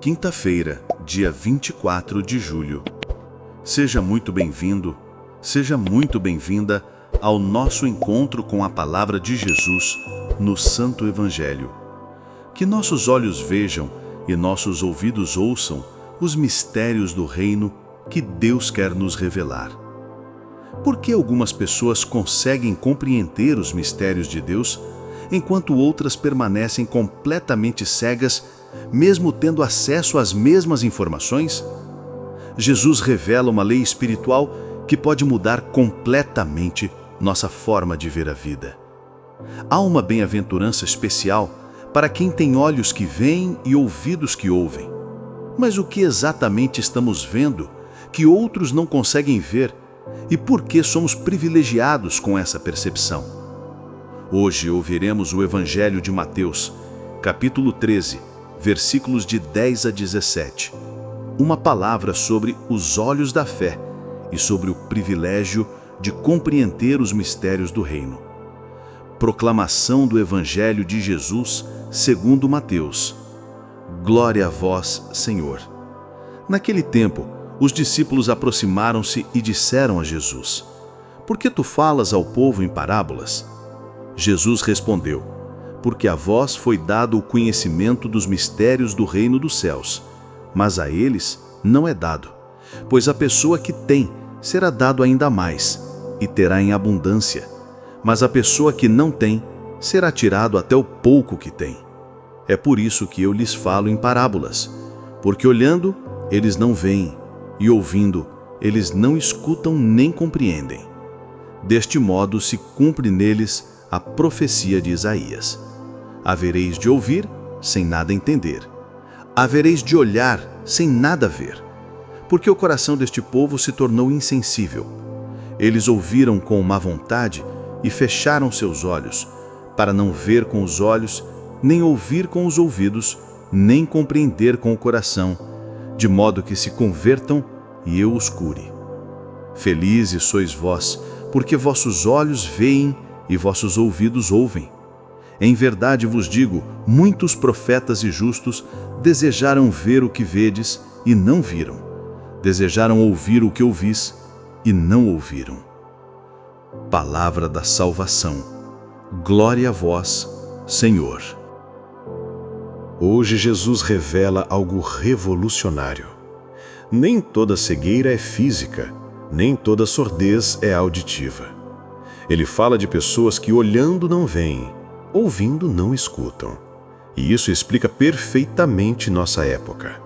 Quinta-feira, dia 24 de julho. Seja muito bem-vindo, seja muito bem-vinda ao nosso encontro com a Palavra de Jesus no Santo Evangelho. Que nossos olhos vejam e nossos ouvidos ouçam os mistérios do reino que Deus quer nos revelar. Por que algumas pessoas conseguem compreender os mistérios de Deus, enquanto outras permanecem completamente cegas, mesmo tendo acesso às mesmas informações? Jesus revela uma lei espiritual que pode mudar completamente nossa forma de ver a vida. Há uma bem-aventurança especial para quem tem olhos que veem e ouvidos que ouvem. Mas o que exatamente estamos vendo que outros não conseguem ver, e por que somos privilegiados com essa percepção? Hoje ouviremos o Evangelho de Mateus, capítulo 13, versículos de 10 a 17. Uma palavra sobre os olhos da fé e sobre o privilégio de compreender os mistérios do reino. Proclamação do Evangelho de Jesus segundo Mateus. Glória a vós, Senhor. Naquele tempo, os discípulos aproximaram-se e disseram a Jesus: Por que tu falas ao povo em parábolas? Jesus respondeu: Porque a vós foi dado o conhecimento dos mistérios do reino dos céus, mas a eles não é dado. Pois a pessoa que tem será dado ainda mais, e terá em abundância. Mas a pessoa que não tem será tirado até o pouco que tem. É por isso que eu lhes falo em parábolas, porque olhando, eles não veem, e ouvindo, eles não escutam nem compreendem. Deste modo se cumpre neles a profecia de Isaías. Havereis de ouvir, sem nada entender. Havereis de olhar, sem nada ver. Porque o coração deste povo se tornou insensível. Eles ouviram com má vontade e fecharam seus olhos, para não ver com os olhos, nem ouvir com os ouvidos, nem compreender com o coração, de modo que se convertam e eu os cure. Felizes sois vós, porque vossos olhos veem e vossos ouvidos ouvem. Em verdade vos digo, muitos profetas e justos desejaram ver o que vedes e não viram. Desejaram ouvir o que ouvis e não ouviram. Palavra da salvação. Glória a vós, Senhor. Hoje Jesus revela algo revolucionário. Nem toda cegueira é física, nem toda surdez é auditiva. Ele fala de pessoas que olhando não veem, ouvindo não escutam. E isso explica perfeitamente nossa época.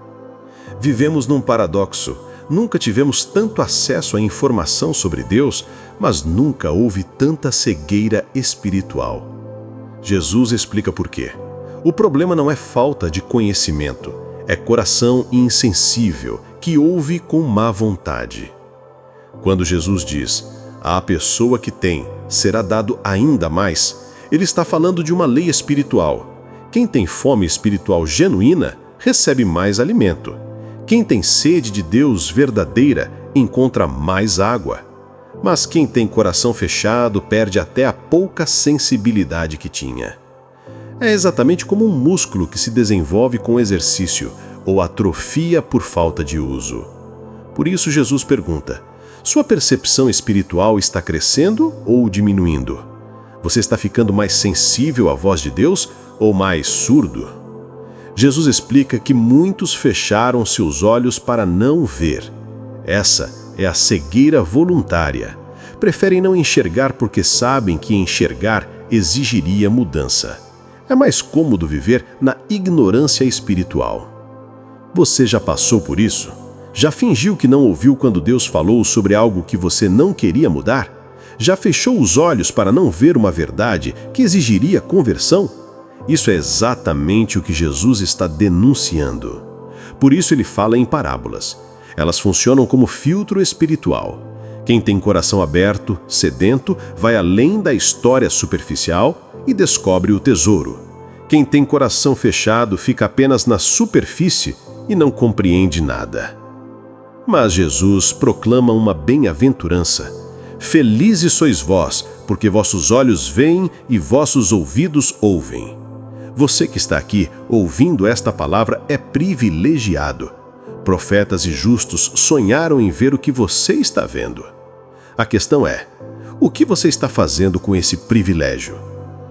Vivemos num paradoxo. Nunca tivemos tanto acesso à informação sobre Deus, mas nunca houve tanta cegueira espiritual. Jesus explica por quê. O problema não é falta de conhecimento, é coração insensível, que ouve com má vontade. Quando Jesus diz, à pessoa que tem, será dado ainda mais, ele está falando de uma lei espiritual. Quem tem fome espiritual genuína, recebe mais alimento. Quem tem sede de Deus verdadeira, encontra mais água. Mas quem tem coração fechado, perde até a pouca sensibilidade que tinha. É exatamente como um músculo que se desenvolve com exercício ou atrofia por falta de uso. Por isso Jesus pergunta, sua percepção espiritual está crescendo ou diminuindo? Você está ficando mais sensível à voz de Deus ou mais surdo? Jesus explica que muitos fecharam seus olhos para não ver. Essa é a cegueira voluntária. Preferem não enxergar porque sabem que enxergar exigiria mudança. É mais cômodo viver na ignorância espiritual. Você já passou por isso? Já fingiu que não ouviu quando Deus falou sobre algo que você não queria mudar? Já fechou os olhos para não ver uma verdade que exigiria conversão? Isso é exatamente o que Jesus está denunciando. Por isso ele fala em parábolas. Elas funcionam como filtro espiritual. Quem tem coração aberto, sedento, vai além da história superficial e descobre o tesouro. Quem tem coração fechado fica apenas na superfície e não compreende nada. Mas Jesus proclama uma bem-aventurança. Felizes sois vós, porque vossos olhos veem e vossos ouvidos ouvem. Você que está aqui ouvindo esta palavra é privilegiado. Profetas e justos sonharam em ver o que você está vendo. A questão é, o que você está fazendo com esse privilégio?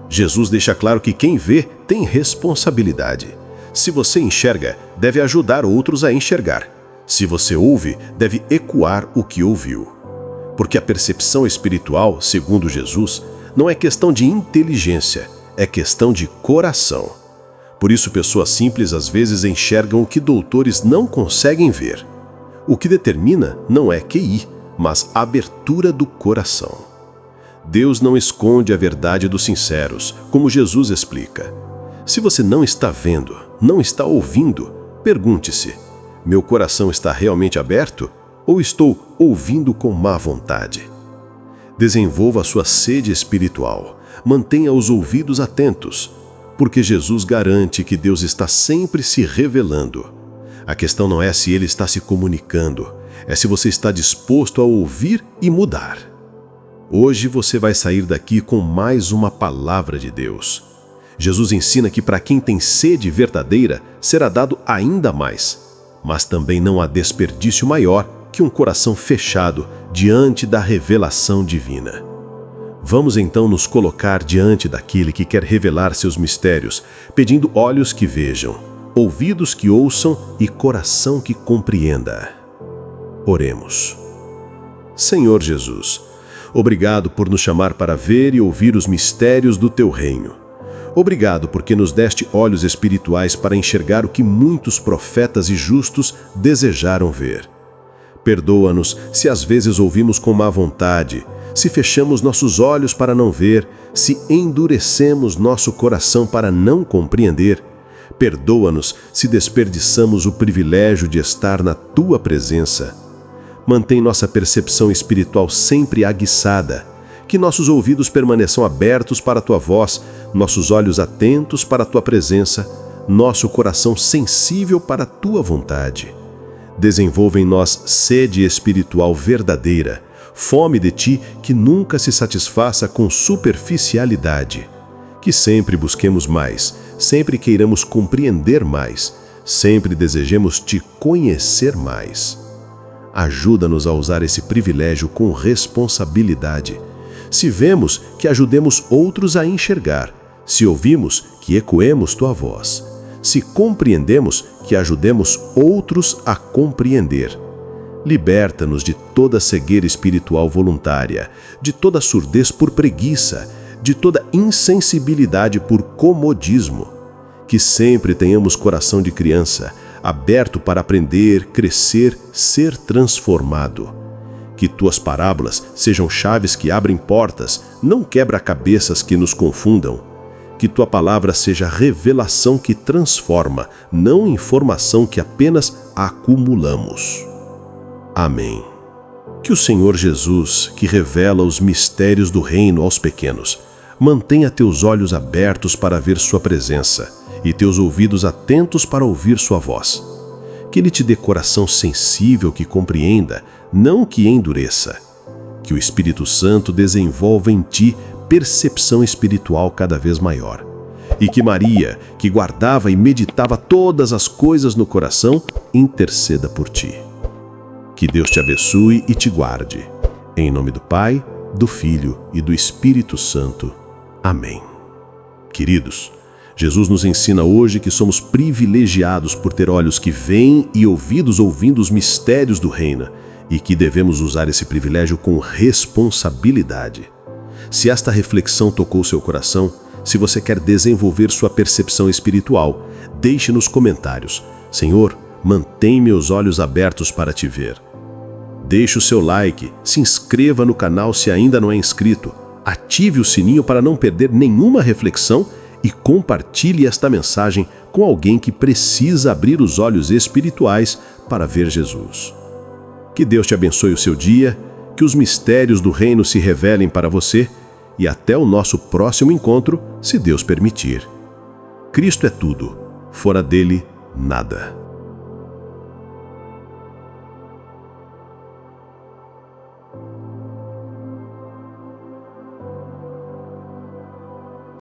Jesus deixa claro que quem vê tem responsabilidade. Se você enxerga, deve ajudar outros a enxergar. Se você ouve, deve ecoar o que ouviu. Porque a percepção espiritual, segundo Jesus, não é questão de inteligência, é questão de coração. Por isso, pessoas simples às vezes enxergam o que doutores não conseguem ver. O que determina não é QI, mas abertura do coração. Deus não esconde a verdade dos sinceros, como Jesus explica. Se você não está vendo, não está ouvindo, pergunte-se: meu coração está realmente aberto ou estou ouvindo com má vontade? Desenvolva a sua sede espiritual. Mantenha os ouvidos atentos, porque Jesus garante que Deus está sempre se revelando. A questão não é se Ele está se comunicando, é se você está disposto a ouvir e mudar. Hoje você vai sair daqui com mais uma palavra de Deus. Jesus ensina que para quem tem sede verdadeira será dado ainda mais, mas também não há desperdício maior que um coração fechado diante da revelação divina. Vamos então nos colocar diante daquele que quer revelar seus mistérios, pedindo olhos que vejam, ouvidos que ouçam e coração que compreenda. Oremos. Senhor Jesus, obrigado por nos chamar para ver e ouvir os mistérios do Teu reino. Obrigado porque nos deste olhos espirituais para enxergar o que muitos profetas e justos desejaram ver. Perdoa-nos se às vezes ouvimos com má vontade, se fechamos nossos olhos para não ver, se endurecemos nosso coração para não compreender. Perdoa-nos se desperdiçamos o privilégio de estar na Tua presença. Mantém nossa percepção espiritual sempre aguçada, que nossos ouvidos permaneçam abertos para a Tua voz, nossos olhos atentos para a Tua presença, nosso coração sensível para a Tua vontade. Desenvolva em nós sede espiritual verdadeira, fome de Ti que nunca se satisfaça com superficialidade. Que sempre busquemos mais, sempre queiramos compreender mais, sempre desejemos Te conhecer mais. Ajuda-nos a usar esse privilégio com responsabilidade. Se vemos, que ajudemos outros a enxergar. Se ouvimos, que ecoemos Tua voz. Se compreendemos, que ajudemos outros a compreender. Liberta-nos de toda cegueira espiritual voluntária, de toda surdez por preguiça, de toda insensibilidade por comodismo. Que sempre tenhamos coração de criança, aberto para aprender, crescer, ser transformado. Que Tuas parábolas sejam chaves que abrem portas, não quebra-cabeças que nos confundam. Que Tua palavra seja revelação que transforma, não informação que apenas acumulamos. Amém. Que o Senhor Jesus, que revela os mistérios do reino aos pequenos, mantenha Teus olhos abertos para ver Sua presença e Teus ouvidos atentos para ouvir Sua voz. Que Ele te dê coração sensível que compreenda, não que endureça. Que o Espírito Santo desenvolva em ti percepção espiritual cada vez maior. E que Maria, que guardava e meditava todas as coisas no coração, interceda por ti. Que Deus te abençoe e te guarde. Em nome do Pai, do Filho e do Espírito Santo. Amém. Queridos, Jesus nos ensina hoje que somos privilegiados por ter olhos que veem e ouvidos ouvindo os mistérios do reino, e que devemos usar esse privilégio com responsabilidade. Se esta reflexão tocou seu coração, se você quer desenvolver sua percepção espiritual, deixe nos comentários: Senhor, mantém meus olhos abertos para Te ver. Deixe o seu like, se inscreva no canal se ainda não é inscrito, ative o sininho para não perder nenhuma reflexão e compartilhe esta mensagem com alguém que precisa abrir os olhos espirituais para ver Jesus. Que Deus te abençoe o seu dia, que os mistérios do reino se revelem para você e até o nosso próximo encontro, se Deus permitir. Cristo é tudo, fora dele, nada.